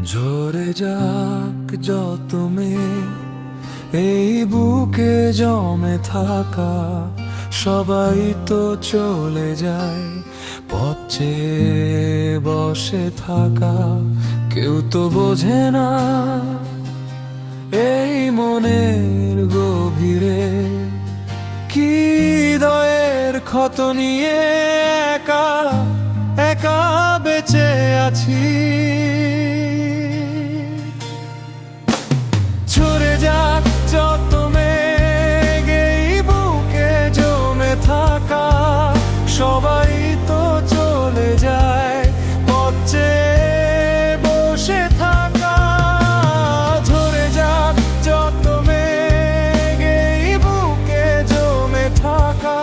ঝরে যাক যত মেঘ এই বুকে জমে থাকা, সবাই তো চলে যায় পথ চেয়ে বসে থাকা। কেউ তো বোঝে না এই মনের গভীরে কি হৃদয়ের ক্ষত নিয়ে একা একা বেঁচে আছি। ঝরে যাক যত মেঘ এই বুকে জমে থাকা, সবাই তো চলে যায় পথ চেয়ে বসে থাকা। ঝরে যাক যত মেঘ এই বুকে জমে থাকা,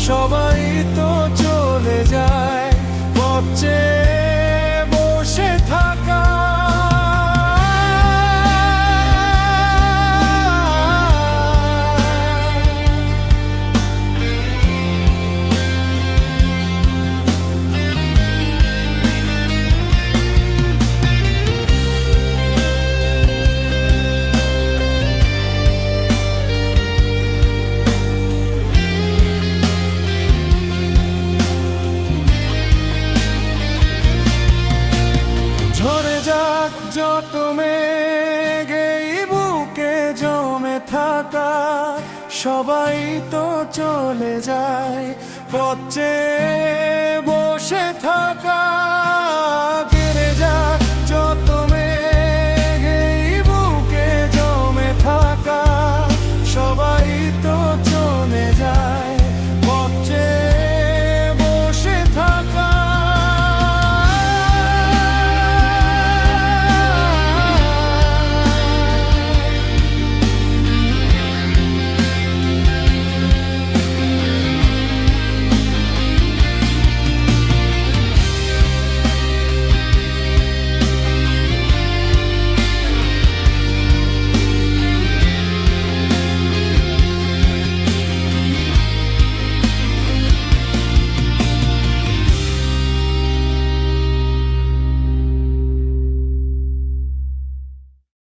সবাই তো চলে যায় পথ চেয়ে বসে থাকা। ঝরে যাক যত মেঘ এই বুকে জমে থাকা, সবাই তো চলে যায় পথ চেয়ে